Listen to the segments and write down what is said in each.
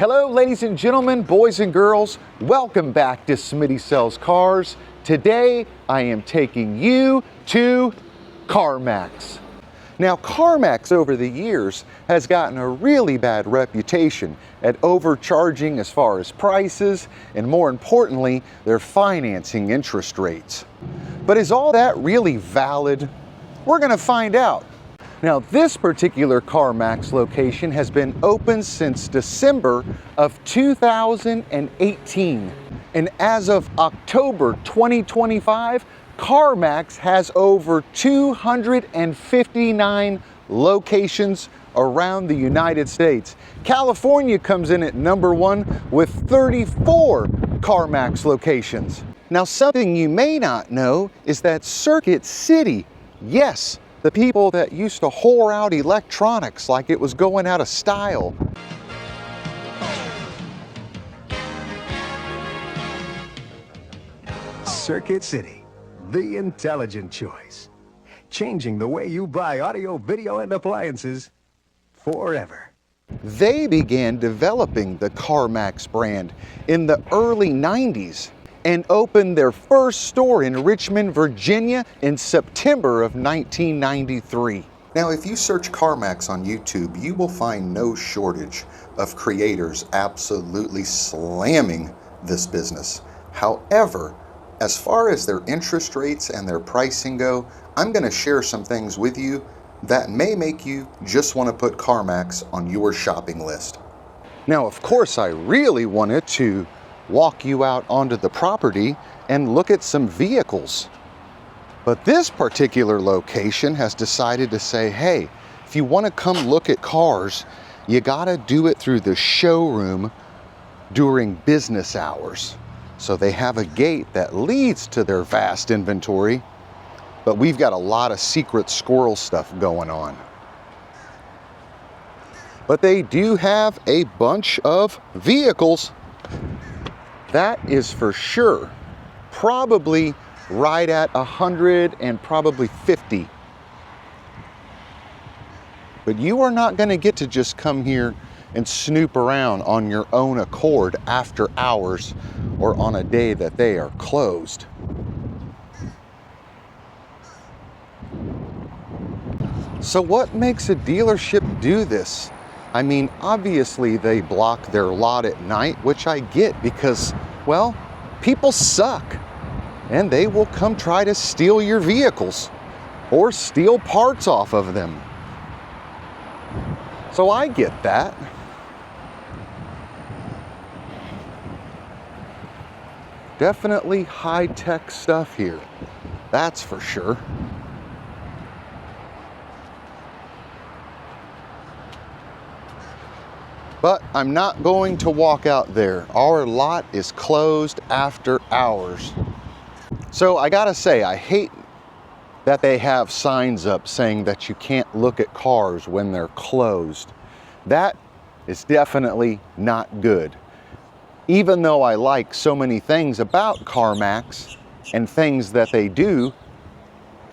Hello, ladies and gentlemen, boys and girls. Welcome back to Smitty Sells Cars. Today, I am taking you to CarMax. Now, CarMax over the years has gotten a really bad reputation at overcharging as far as prices and, more importantly, their financing interest rates. But is all that really valid? We're going to find out. Now, this particular CarMax location has been open since December of 2018. And as of October 2025, CarMax has over 259 locations around the United States. California comes in at number 1 with 34 CarMax locations. Now, something you may not know is that Circuit City, yes, the people that used to whore out electronics like it was going out of style. Circuit City, the intelligent choice. Changing the way you buy audio, video, and appliances forever. They began developing the CarMax brand in the early 90s and opened their first store in Richmond, Virginia in September of 1993. Now, if you search CarMax on YouTube, you will find no shortage of creators absolutely slamming this business. However, as far as their interest rates and their pricing go, I'm going to share some things with you that may make you just want to put CarMax on your shopping list. Now, of course, I really wanted to walk you out onto the property and look at some vehicles. But this particular location has decided to say, hey, if you want to come look at cars, you gotta do it through the showroom during business hours. So they have a gate that leads to their vast inventory, but we've got a lot of secret squirrel stuff going on. But they do have a bunch of vehicles. That is for sure. Probably right at 100 and probably 50. But you are not going to get to just come here and snoop around on your own accord after hours or on a day that they are closed. So what makes a dealership do this? I mean, obviously they block their lot at night, which I get because, well, people suck and they will come try to steal your vehicles or steal parts off of them. So I get that. Definitely high-tech stuff here, that's for sure. But I'm not going to walk out there. Our lot is closed after hours. So I gotta say, I hate that they have signs up saying that you can't look at cars when they're closed. That is definitely not good. Even though I like so many things about CarMax and things that they do,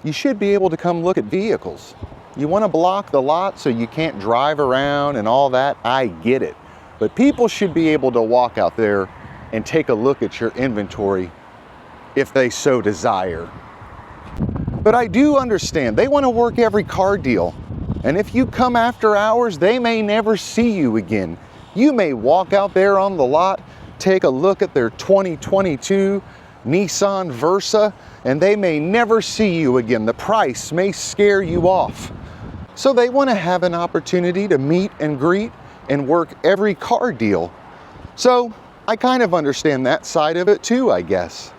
you should be able to come look at vehicles. You want to block the lot so you can't drive around and all that, I get it. But people should be able to walk out there and take a look at your inventory if they so desire. But I do understand, they want to work every car deal. And if you come after hours, they may never see you again. You may walk out there on the lot, take a look at their 2022 Nissan Versa, and they may never see you again. The price may scare you off. So they want to have an opportunity to meet and greet and work every car deal. So I kind of understand that side of it too, I guess.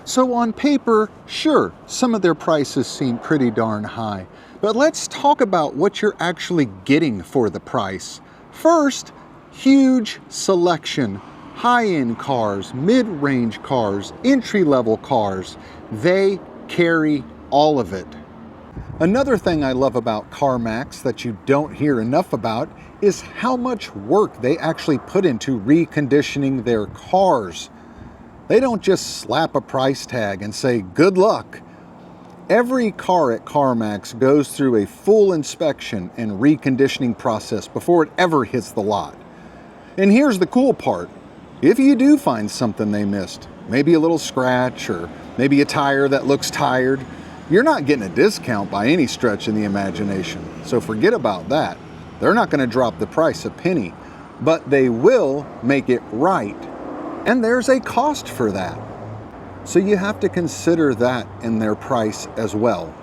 So on paper, sure, some of their prices seem pretty darn high, but let's talk about what you're actually getting for the price. First, huge selection. High-end cars, mid-range cars, entry-level cars, they carry all of it. Another thing I love about CarMax that you don't hear enough about is how much work they actually put into reconditioning their cars. They don't just slap a price tag and say, good luck. Every car at CarMax goes through a full inspection and reconditioning process before it ever hits the lot. And here's the cool part. If you do find something they missed, maybe a little scratch or maybe a tire that looks tired, you're not getting a discount by any stretch in the imagination. So forget about that. They're not going to drop the price a penny, but they will make it right. And there's a cost for that. So you have to consider that in their price as well.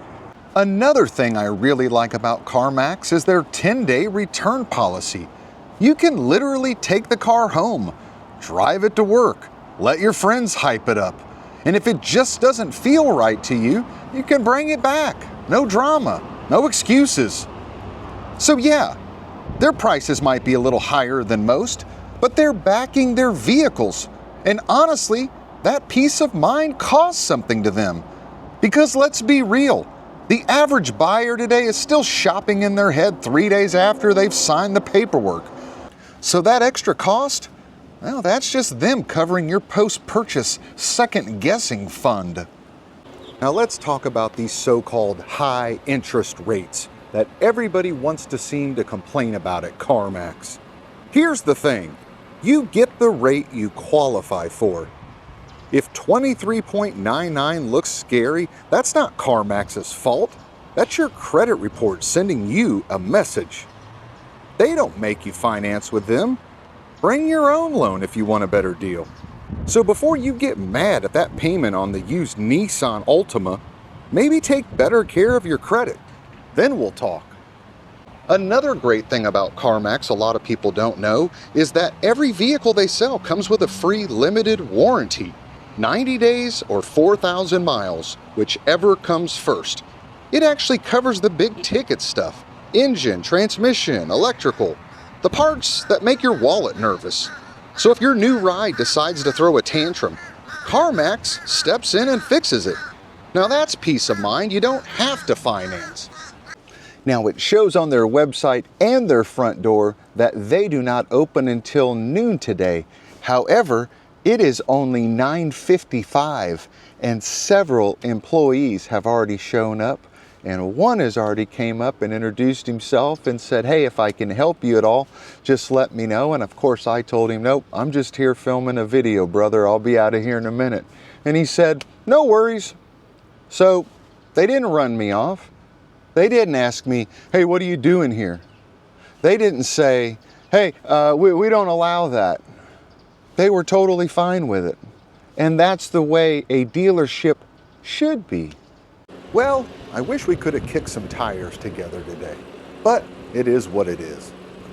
Another thing I really like about CarMax is their 10-day return policy. You can literally take the car home, drive it to work, let your friends hype it up. And if it just doesn't feel right to you, you can bring it back. No drama, no excuses. So yeah, their prices might be a little higher than most, but they're backing their vehicles. And honestly, that peace of mind costs something to them. Because let's be real, the average buyer today is still shopping in their head 3 days after they've signed the paperwork. So that extra cost, well, that's just them covering your post-purchase second-guessing fund. Now let's talk about these so-called high interest rates that everybody wants to seem to complain about at CarMax. Here's the thing, you get the rate you qualify for. If 23.99 looks scary, that's not CarMax's fault. That's your credit report sending you a message. They don't make you finance with them. Bring your own loan if you want a better deal. So before you get mad at that payment on the used Nissan Altima, maybe take better care of your credit. Then we'll talk. Another great thing about CarMax a lot of people don't know is that every vehicle they sell comes with a free limited warranty. 90 days or 4,000 miles, whichever comes first. It actually covers the big ticket stuff. Engine, transmission, electrical. The parts that make your wallet nervous. So if your new ride decides to throw a tantrum, CarMax steps in and fixes it. Now that's peace of mind you don't have to finance. Now it shows on their website and their front door that they do not open until noon today. However, it is only 9:55 and several employees have already shown up, and one has already came up and introduced himself and said, hey, if I can help you at all, just let me know. And of course I told him, nope, I'm just here filming a video, brother. I'll be out of here in a minute. And he said, no worries. So they didn't run me off. They didn't ask me, hey, what are you doing here? They didn't say, hey, we don't allow that. They were totally fine with it. And that's the way a dealership should be. Well, I wish we could have kicked some tires together today, but it is what it is.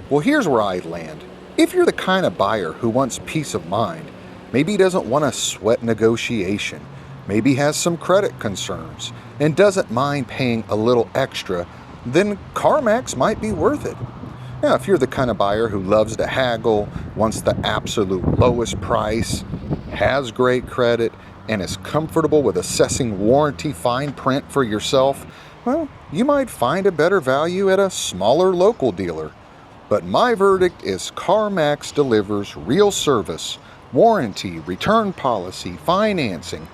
Well, here's where I land. If you're the kind of buyer who wants peace of mind, maybe doesn't want to sweat negotiation, maybe has some credit concerns, and doesn't mind paying a little extra, then CarMax might be worth it. Now, if you're the kind of buyer who loves to haggle, wants the absolute lowest price, has great credit, and is comfortable with assessing warranty fine print for yourself, well, you might find a better value at a smaller local dealer. But my verdict is CarMax delivers real service, warranty, return policy, financing.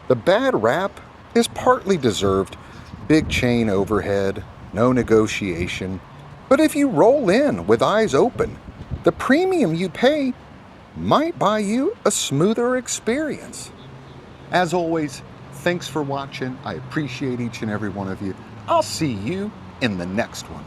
The bad rap is partly deserved. Big chain overhead, no negotiation. But if you roll in with eyes open, the premium you pay might buy you a smoother experience. As always, thanks for watching. I appreciate each and every one of you. I'll see you in the next one.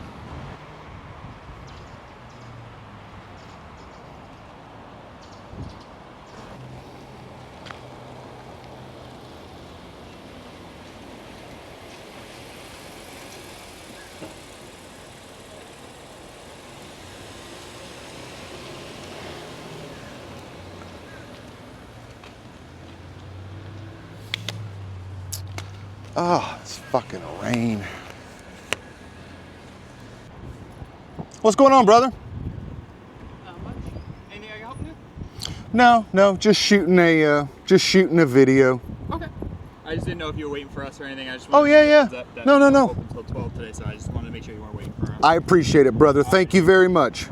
Oh, it's fucking rain. What's going on, brother? Not much. Anything I can help you? No, just shooting a video. Okay. I just didn't know if you were waiting for us or anything. I just Oh, wanted yeah. to No. Open until 12 today, so I just wanted to make sure you weren't waiting for us. I appreciate it, brother. Thank you very much.